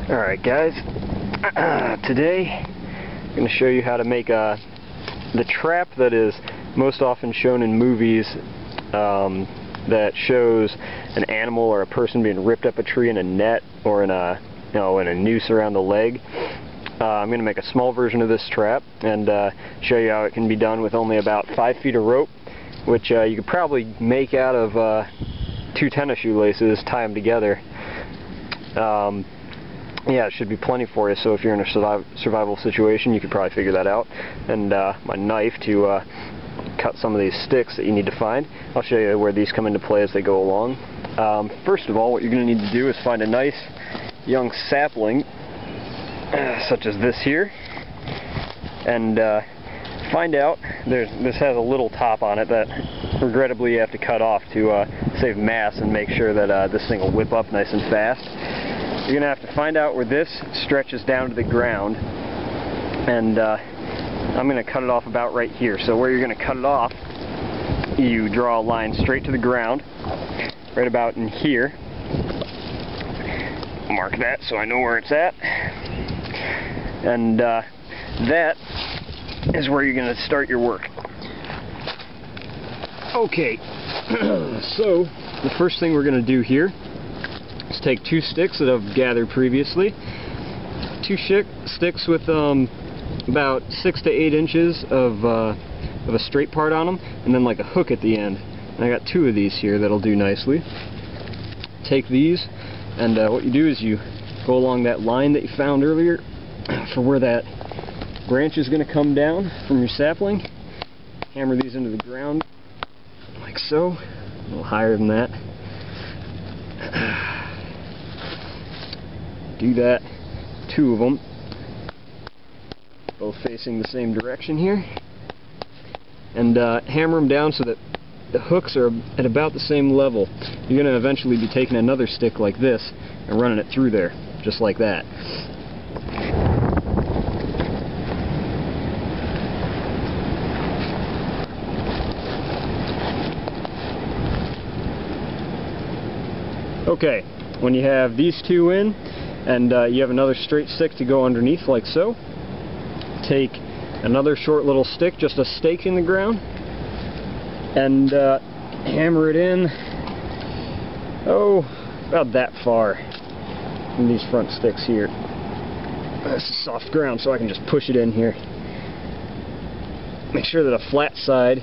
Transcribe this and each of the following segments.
Alright guys, today I'm going to show you how to make the trap that is most often shown in movies that shows an animal or a person being ripped up a tree in a net or in a noose around the leg. I'm going to make a small version of this trap and show you how it can be done with only about 5 feet of rope, which you could probably make out of 2 tennis shoelaces, tie them together. Yeah, it should be plenty for you, so if you're in a survival situation, you could probably figure that out. And my knife to cut some of these sticks that you need to find. I'll show you where these come into play as they go along. First of all, what you're going to need to do is find a nice young sapling, such as this here, and find out, this has a little top on it that regrettably you have to cut off to save mass and make sure that this thing will whip up nice and fast. You're going to have to find out where this stretches down to the ground, and I'm going to cut it off about right here. So where you're going to cut it off, you draw a line straight to the ground, right about in here. Mark that so I know where it's at. And that is where you're going to start your work. Okay, so the first thing we're going to do here is take 2 sticks that I've gathered previously. 2 sticks with about 6 to 8 inches of a straight part on them, and then like a hook at the end. And I got 2 of these here that'll do nicely. Take these, and what you do is you go along that line that you found earlier for where that branch is going to come down from your sapling. Hammer these into the ground like so, a little higher than that. Do that, 2 of them, both facing the same direction here, and hammer them down so that the hooks are at about the same level. You're going to eventually be taking another stick like this and running it through there, just like that. Okay, when you have these 2 in, and you have another straight stick to go underneath like so, take another short little stick, just a stake in the ground, and hammer it in, about that far from these front sticks here. This is soft ground, so I can just push it in here. Make sure that a flat side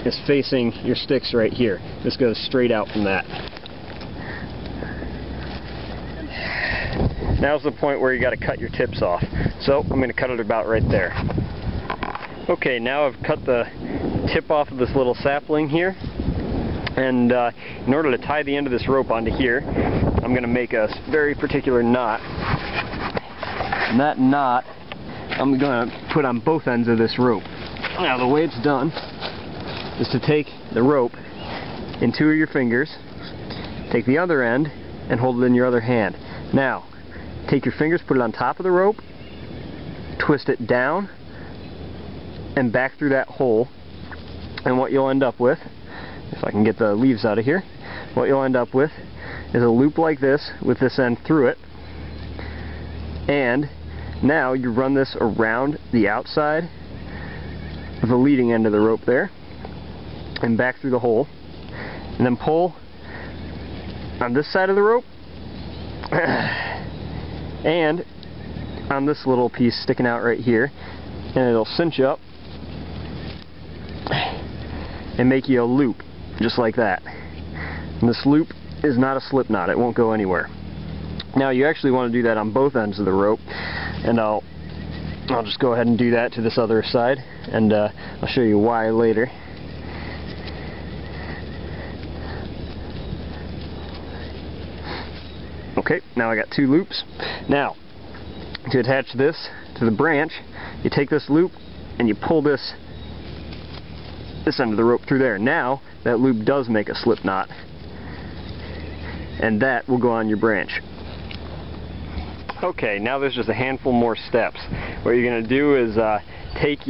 is facing your sticks right here. This goes straight out from that. Now's the point where you got to cut your tips off. So I'm going to cut it about right there. Okay, now I've cut the tip off of this little sapling here, and in order to tie the end of this rope onto here, I'm going to make a very particular knot. And that knot I'm going to put on both ends of this rope. Now the way it's done is to take the rope in 2 of your fingers, take the other end, and hold it in your other hand. Now, take your fingers, put it on top of the rope, twist it down and back through that hole, and what you'll end up with, if I can get the leaves out of here, what you'll end up with is a loop like this with this end through it, and now you run this around the outside of the leading end of the rope there and back through the hole, and then pull on this side of the rope and on this little piece sticking out right here, and it'll cinch up and make you a loop just like that. And this loop is not a slip knot, it won't go anywhere. Now you actually want to do that on both ends of the rope, and I'll just go ahead and do that to this other side, and I'll show you why later. Okay, now I got 2 loops. Now, to attach this to the branch, you take this loop and you pull this end of the rope through there. Now, that loop does make a slip knot, and that will go on your branch. Okay, now there's just a handful more steps. What you're going to do is take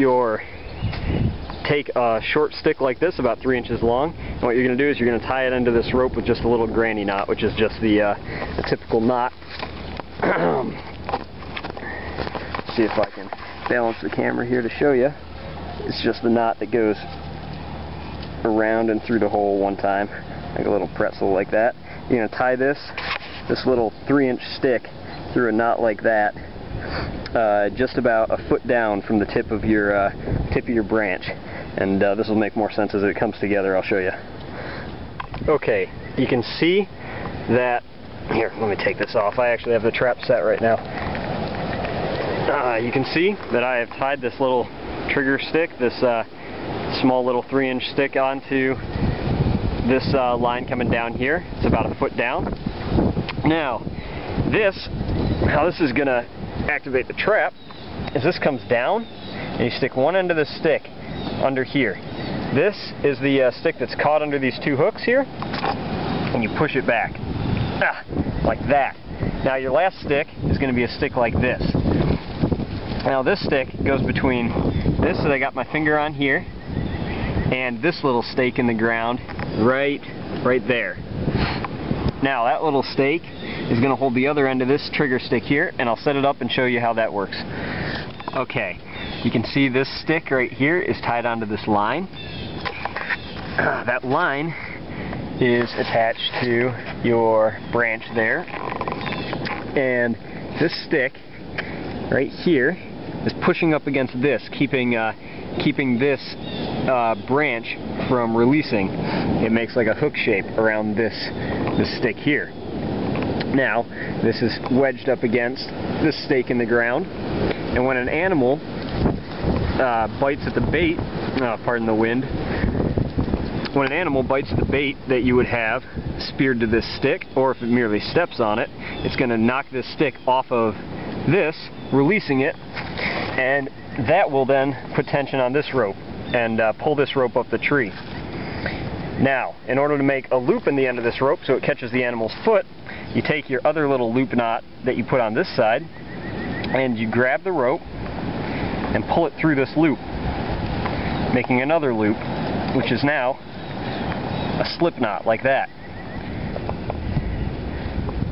a short stick like this, about 3 inches long, and what you're going to do is you're going to tie it into this rope with just a little granny knot, which is just the typical knot See if I can balance the camera here to show you. It's just the knot that goes around and through the hole one time, like a little pretzel like that. You're going to tie this little 3-inch stick through a knot like that, just about a foot down from the tip of your branch, and this will make more sense as it comes together. I'll show you. Okay, you can see that. Here, let me take this off. I actually have the trap set right now. You can see that I have tied this little trigger stick, this small little 3-inch stick, onto this line coming down here. It's about a foot down. Now, how this is going to activate the trap is this comes down and you stick one end of the stick under here. This is the stick that's caught under these 2 hooks here, and you push it back. Like that. Now your last stick is going to be a stick like this. Now this stick goes between this that I got my finger on here and this little stake in the ground right there. Now that little stake is going to hold the other end of this trigger stick here, and I'll set it up and show you how that works. Okay, you can see this stick right here is tied onto this line. That line is attached to your branch there, and this stick right here is pushing up against this, keeping this branch from releasing. It makes like a hook shape around this stick here. Now this is wedged up against this stake in the ground, and when an animal bites at the bait, pardon the wind, when an animal bites the bait that you would have speared to this stick, or if it merely steps on it, it's going to knock this stick off of this, releasing it, and that will then put tension on this rope and pull this rope up the tree. Now, in order to make a loop in the end of this rope so it catches the animal's foot, you take your other little loop knot that you put on this side and you grab the rope and pull it through this loop, making another loop, which is now a slip knot like that.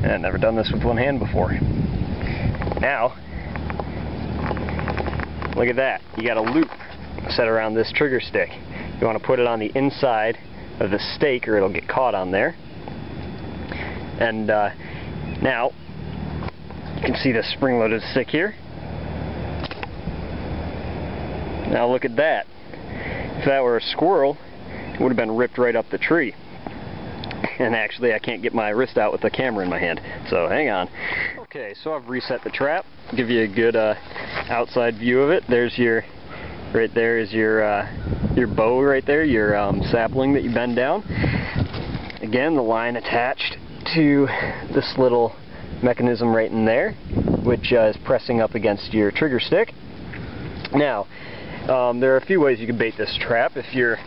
And I've never done this with one hand before. Now, look at that. You got a loop set around this trigger stick. You want to put it on the inside of the stake or it'll get caught on there. And now, you can see the spring-loaded stick here. Now look at that. If that were a squirrel, it would have been ripped right up the tree. And actually I can't get my wrist out with the camera in my hand, so hang on. Okay, so I've reset the trap. Give you a good outside view of it. There's your, right there is your bow right there, your sapling that you bend down. Again, the line attached to this little mechanism right in there, which is pressing up against your trigger stick. Now, there are a few ways you can bait this trap. If you're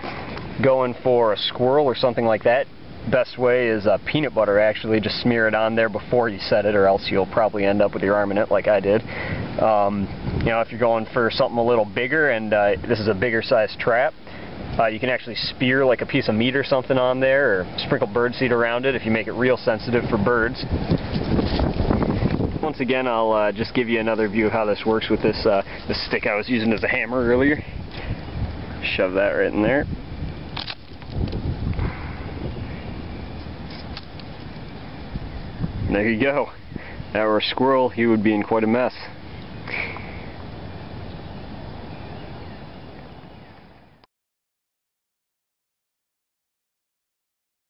going for a squirrel or something like that, best way is peanut butter. Actually, just smear it on there before you set it, or else you'll probably end up with your arm in it like I did. You know, if you're going for something a little bigger, and this is a bigger size trap, you can actually spear like a piece of meat or something on there, or sprinkle birdseed around it if you make it real sensitive for birds. Once again, I'll just give you another view of how this works with this stick I was using as a hammer earlier. Shove that right in there. There you go. If that were a squirrel, he would be in quite a mess.